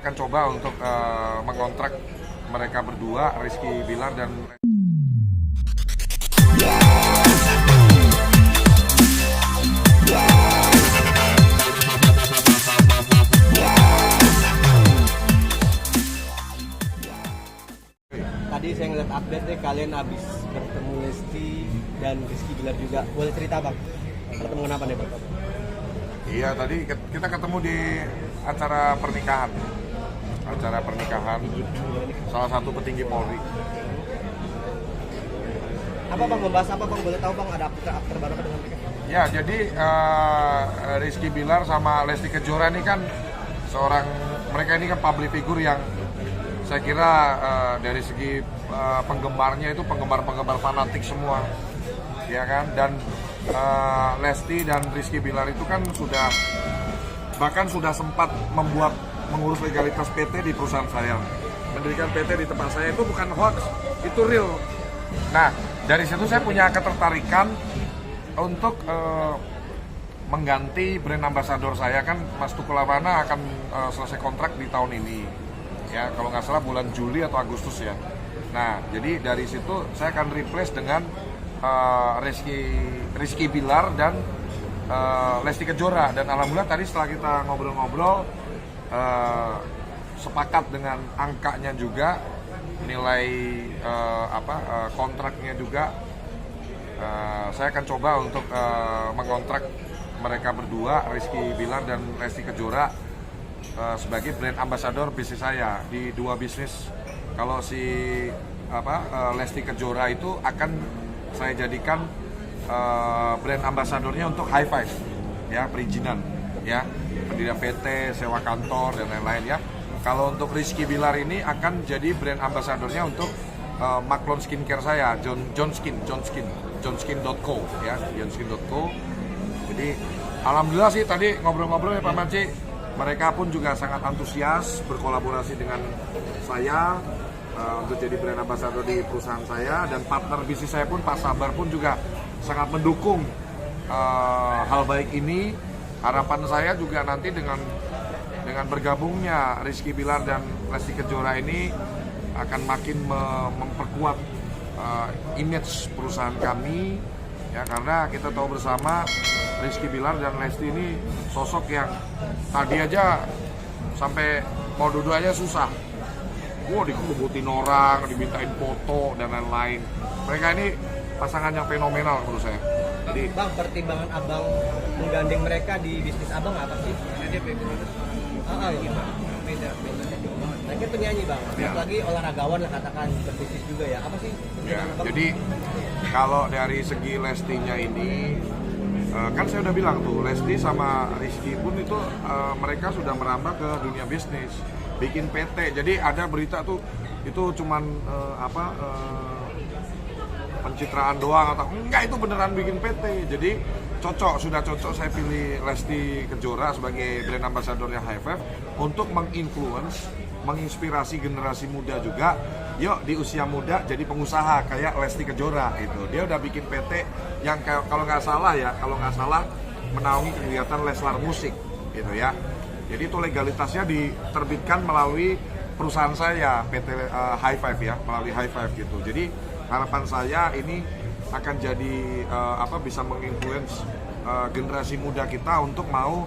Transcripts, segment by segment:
akan coba untuk mengontrak mereka berdua, Rizky Bilar dan Tadi saya ngeliat update nih, kalian habis bertemu Lesti dan Rizky Bilar juga. Boleh cerita bang, pertemuan apa nih bang? iya tadi kita ketemu di acara pernikahan salah satu petinggi Polri. Apa bang, membahas apa bang? Boleh tahu bang, ada aktor baru apa dengan mereka? Ya, jadi Rizky Bilar sama Lesti Kejora ini kan mereka ini kan public figure yang saya kira dari segi penggemarnya itu penggemar fanatik semua, ya kan. Dan Lesti dan Rizky Bilar itu kan bahkan sudah sempat mengurus legalitas PT di perusahaan saya, mendirikan PT di tempat saya. Itu bukan hoax, itu real. Nah, dari situ saya punya ketertarikan untuk mengganti brand ambassador saya. Kan Mas Tukul Arwana akan selesai kontrak di tahun ini, ya kalau nggak salah bulan Juli atau Agustus ya. Nah, jadi dari situ saya akan replace dengan Rizky Bilar dan Lesti Kejora. Dan alhamdulillah tadi setelah kita ngobrol-ngobrol sepakat dengan angkanya juga, nilai kontraknya juga. Saya akan coba untuk mengontrak mereka berdua, Rizky Bilar dan Lesti Kejora, sebagai brand ambassador bisnis saya di dua bisnis. Kalau si Lesti Kejora itu akan saya jadikan brand ambassadornya untuk High Five, ya, perizinan, ya, pendirian PT, sewa kantor dan lain-lain, ya. Kalau untuk Rizky Bilar ini akan jadi brand ambassadornya untuk Maklon Skincare saya, johnskin.co, ya, johnskin.co. Jadi alhamdulillah sih tadi ngobrol-ngobrol ya Pak Manci, mereka pun juga sangat antusias berkolaborasi dengan saya untuk jadi brand ambassador di perusahaan saya. Dan partner bisnis saya pun, Pak Sabar pun juga sangat mendukung hal baik ini. Harapan saya juga nanti dengan bergabungnya Rizky Bilar dan Lesti Kejora ini akan makin memperkuat image perusahaan kami, ya, karena kita tahu bersama Rizky Bilar dan Lesti ini sosok yang tadi aja sampai mau duduk aja susah. Dikebutin orang, dimintain foto dan lain-lain. Mereka ini pasangan yang fenomenal menurut saya. Jadi bang, pertimbangan abang menggandeng mereka di bisnis abang apa sih? Dia background beda. Mereka penyanyi bang, Ya. lagi olahragawan lah katakan, berbisnis juga ya. Apa sih? ya, jadi kalau dari segi Lestinya ini, kan saya udah bilang tuh, Lesti sama Rizky pun itu mereka sudah merambah ke dunia bisnis, bikin PT. Jadi ada berita tuh itu cuman pencitraan doang atau enggak, itu beneran bikin PT. Jadi sudah cocok saya pilih Lesti Kejora sebagai brand ambassadornya High Five untuk menginspirasi generasi muda juga. Yuk di usia muda jadi pengusaha kayak Lesti Kejora itu. Dia udah bikin PT yang kalau nggak salah menaungi kegiatan Leslar Musik gitu ya. Jadi itu legalitasnya diterbitkan melalui perusahaan saya, PT High Five ya, melalui High Five gitu. Jadi harapan saya ini akan jadi bisa menginfluence generasi muda kita untuk mau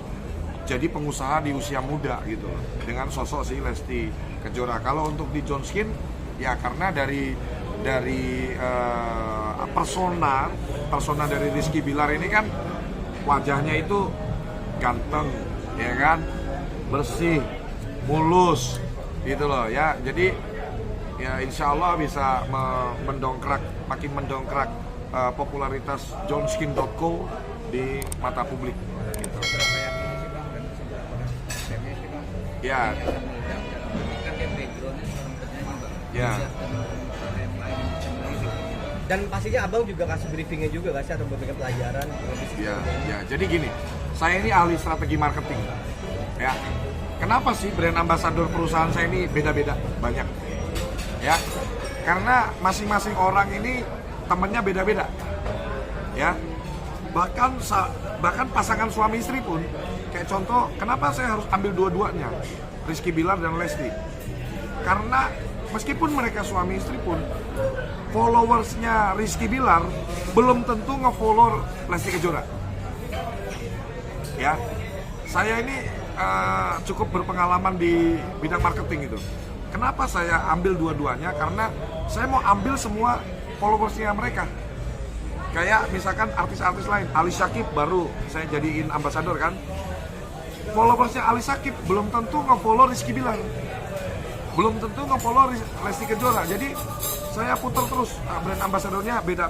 jadi pengusaha di usia muda gitu dengan sosok si Lesti Kejora. Kalau untuk di Johnskin ya karena dari persona dari Rizky Bilar ini kan wajahnya itu ganteng, ya kan, bersih, mulus gitu loh ya. Jadi ya insya Allah bisa makin mendongkrak popularitas johnskin.co di mata publik gitu. Ya. Ya. Dan pastinya abang juga kasih briefingnya juga gak sih, atau berbagai pelajaran? Ya. Jadi gini, saya ini ahli strategi marketing. Ya. Kenapa sih brand ambassador perusahaan saya ini beda-beda banyak? Ya. Karena masing-masing orang ini temennya beda-beda. Ya. Bahkan pasangan suami istri pun, kayak contoh, kenapa saya harus ambil dua-duanya? Rizky Bilar dan Lesti. Karena meskipun mereka suami istri pun, followersnya Rizky Bilar belum tentu nge-follow Lesti Kejora. Ya, saya ini cukup berpengalaman di bidang marketing gitu. Kenapa saya ambil dua-duanya? Karena saya mau ambil semua followersnya mereka. Kayak misalkan artis-artis lain, Ali Syakib baru saya jadiin ambasador kan. Followersnya Ali Syakib belum tentu nge-follow Rizky Bilar, belum tentu nge-follow Lesti Kejora. Jadi saya putar terus brand ambasadornya beda.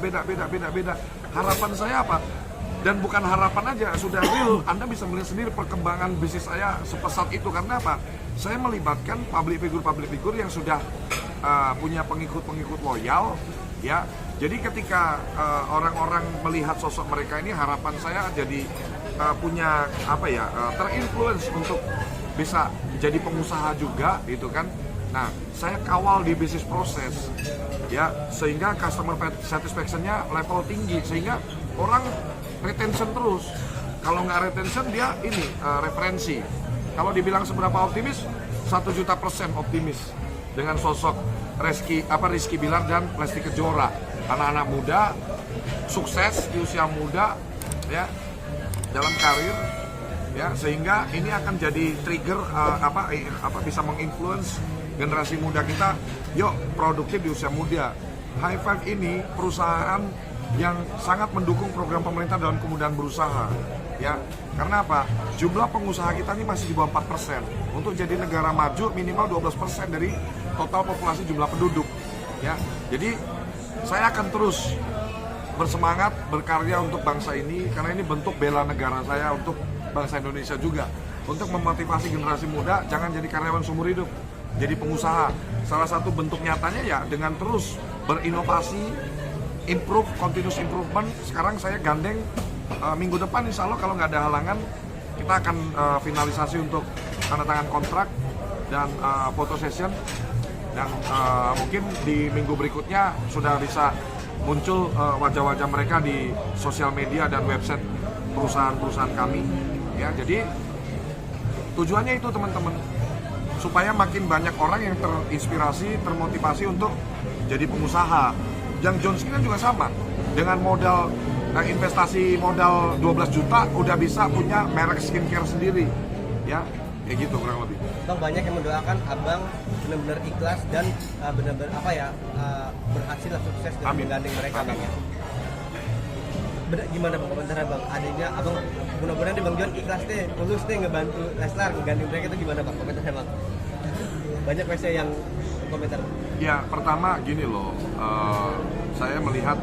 Harapan saya apa? Dan bukan harapan aja, sudah real. Anda bisa melihat sendiri perkembangan bisnis saya sepesat itu. Karena apa? Saya melibatkan public figure yang sudah punya pengikut loyal, ya. Jadi ketika orang-orang melihat sosok mereka ini, harapan saya jadi punya terinfluence untuk bisa jadi pengusaha juga, gitu kan. Nah, saya kawal di bisnis proses, ya, sehingga customer satisfaction-nya level tinggi, sehingga orang retention terus. Kalau nggak retention, dia ini referensi. Kalau dibilang seberapa optimis, 1.000.000% optimis dengan sosok Rizky Bilar dan Lesti Kejora. Anak-anak muda, sukses di usia muda, ya, dalam karir, ya, sehingga ini akan jadi trigger bisa menginfluence generasi muda kita. Yuk, produktif di usia muda. High Five ini perusahaan yang sangat mendukung program pemerintah dalam kemudahan berusaha, ya. Karena apa? Jumlah pengusaha kita ini masih di bawah 4%. Untuk jadi negara maju minimal 12% dari total populasi jumlah penduduk, ya. Jadi saya akan terus bersemangat berkarya untuk bangsa ini, karena ini bentuk bela negara saya untuk bangsa Indonesia juga, untuk memotivasi generasi muda jangan jadi karyawan seumur hidup, jadi pengusaha. Salah satu bentuk nyatanya ya dengan terus berinovasi, improve, continuous improvement. Sekarang saya gandeng minggu depan insya Allah kalau nggak ada halangan, kita akan finalisasi untuk tanda tangan kontrak dan photo session. Dan mungkin di minggu berikutnya sudah bisa muncul wajah-wajah mereka di sosial media dan website perusahaan-perusahaan kami. Ya, jadi tujuannya itu teman-teman, supaya makin banyak orang yang terinspirasi, termotivasi untuk jadi pengusaha. Yang John Skin juga sama, dengan modal investasi modal 12 juta udah bisa punya merek skincare sendiri, ya, kayak gitu kurang lebih. Bang, banyak yang mendoakan abang benar-benar ikhlas dan benar-benar berhasil sukses dengan menggandeng mereka. Bang, ya. Gimana bang komentarnya bang? Adanya abang mudah-mudahan di Bang John ikhlas deh, tulus deh ngebantu Leslar menggandeng mereka, itu gimana bang komentarnya bang? Banyak WC yang komentar. Ya, pertama gini loh, saya melihat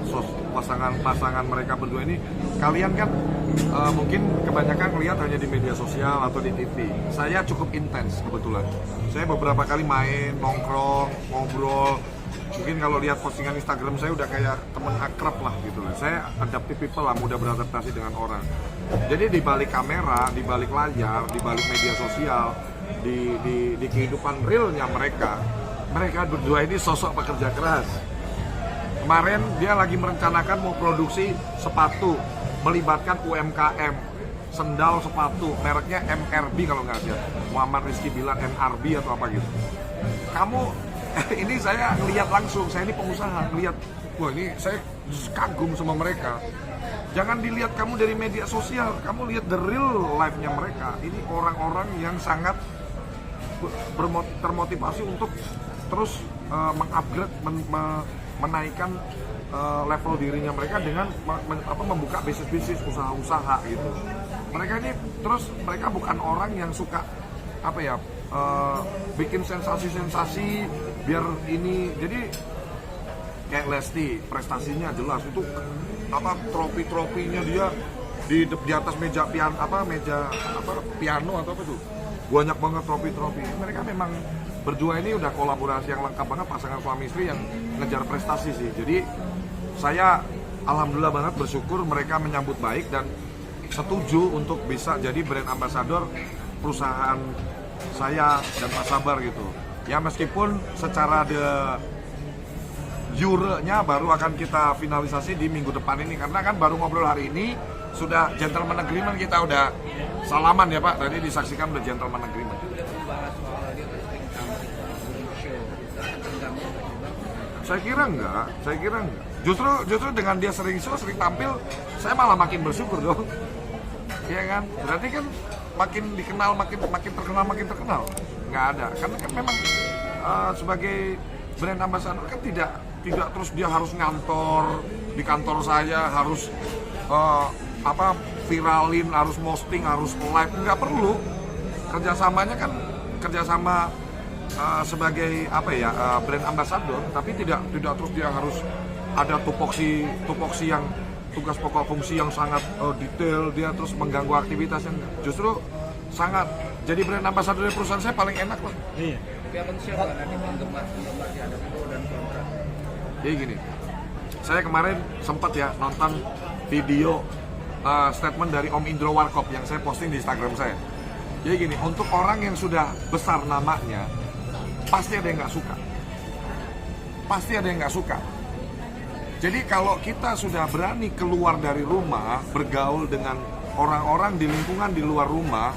pasangan mereka berdua ini, kalian kan mungkin kebanyakan lihat hanya di media sosial atau di TV. Saya cukup intens kebetulan. Saya beberapa kali main, nongkrong, ngobrol. Mungkin kalau lihat postingan Instagram saya udah kayak teman akrab lah gitu lah. Saya adaptive people lah, mudah beradaptasi dengan orang. Jadi di balik kamera, di balik layar, di balik media sosial, di kehidupan realnya mereka berdua ini sosok pekerja keras. Kemarin dia lagi merencanakan mau produksi sepatu, melibatkan UMKM, sendal sepatu, mereknya MRB kalau nggak ada, Muhammad Rizky Bilar NRB atau apa gitu. Kamu, ini saya ngelihat langsung, saya ini pengusaha, ngelihat, wah ini saya kagum sama mereka. Jangan dilihat kamu dari media sosial, kamu lihat the real life-nya mereka. Ini orang-orang yang sangat termotivasi untuk terus mengupgrade, menaikkan level dirinya mereka dengan membuka bisnis-bisnis, usaha-usaha gitu. Mereka ini terus, mereka bukan orang yang suka bikin sensasi-sensasi biar ini. Jadi kayak Lesti, prestasinya jelas itu trofi-trofinya dia di atas meja piano atau apa tuh, banyak banget trofi-trofi. Mereka memang berdua ini udah kolaborasi yang lengkap banget, pasangan suami istri yang ngejar prestasi sih. Jadi saya alhamdulillah banget bersyukur mereka menyambut baik dan setuju untuk bisa jadi brand ambassador perusahaan saya dan Pak Sabar gitu. Ya meskipun secara jurenya baru akan kita finalisasi di minggu depan ini, karena kan baru ngobrol hari ini, sudah gentleman agreement, kita udah salaman ya Pak, tadi disaksikan udah gentleman agreement. Bahas soal Saya kira enggak. Justru dengan dia sering tampil, saya malah makin bersyukur dong. Iya kan? Berarti kan makin dikenal, makin terkenal. Nggak ada. Karena kan memang sebagai brand ambassador kan tidak terus dia harus ngantor di kantor saya, harus viralin, harus posting, harus live, nggak perlu. Kerjasama sebagai brand ambassador, tapi tidak terus dia harus ada tupoksi yang tugas pokok fungsi yang sangat detail, dia terus mengganggu aktivitasnya. Justru sangat jadi brand ambassador dari perusahaan saya paling enak lah. Iya. Tapi akan siapa nanti penggemar ada pro dan kontra. Jadi gini, saya kemarin sempat ya nonton video statement dari Om Indro Warkop yang saya posting di Instagram saya. Jadi gini, untuk orang yang sudah besar namanya, pasti ada yang nggak suka. Jadi kalau kita sudah berani keluar dari rumah, bergaul dengan orang-orang di lingkungan di luar rumah,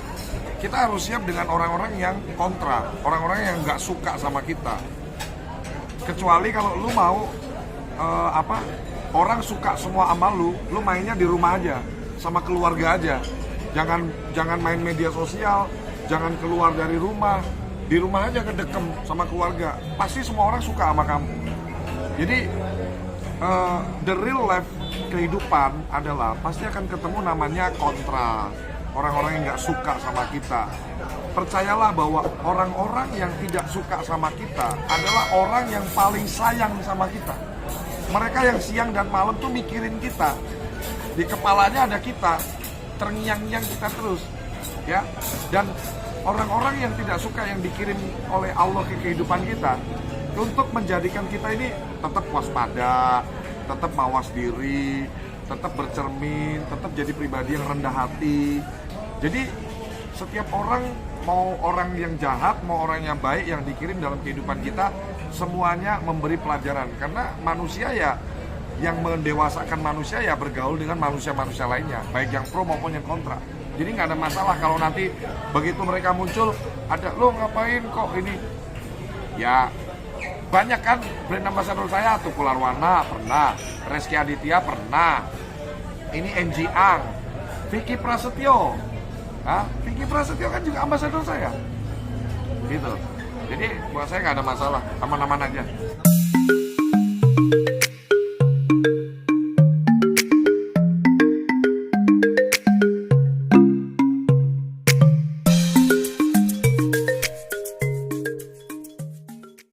kita harus siap dengan orang-orang yang kontra, orang-orang yang nggak suka sama kita. Kecuali kalau lu mau orang suka semua sama lu mainnya di rumah aja, sama keluarga aja. Jangan main media sosial, jangan keluar dari rumah. Di rumah aja kedekem sama keluarga. Pasti semua orang suka sama kamu. Jadi the real life kehidupan adalah pasti akan ketemu namanya kontra. Orang-orang yang nggak suka sama kita. Percayalah bahwa orang-orang yang tidak suka sama kita adalah orang yang paling sayang sama kita. Mereka yang siang dan malam tuh mikirin kita. Di kepalanya ada kita, terngiang-ngiang kita terus, ya. Dan orang-orang yang tidak suka yang dikirim oleh Allah ke kehidupan kita untuk menjadikan kita ini tetap waspada, tetap mawas diri, tetap bercermin, tetap jadi pribadi yang rendah hati. Jadi setiap orang, mau orang yang jahat, mau orang yang baik yang dikirim dalam kehidupan kita, semuanya memberi pelajaran. Karena manusia ya, yang mendewasakan manusia ya bergaul dengan manusia-manusia lainnya, baik yang pro maupun yang kontra. Jadi nggak ada masalah kalau nanti begitu mereka muncul, ada lo ngapain kok ini. Ya banyak kan brand ambassador saya, Tukul Arwana pernah, Reski Aditya pernah, ini NG Ang, Vicky Prasetyo. Vicky Prasetyo kan juga ambasador saya. Gitu. Jadi buat saya nggak ada masalah, aman-aman aja.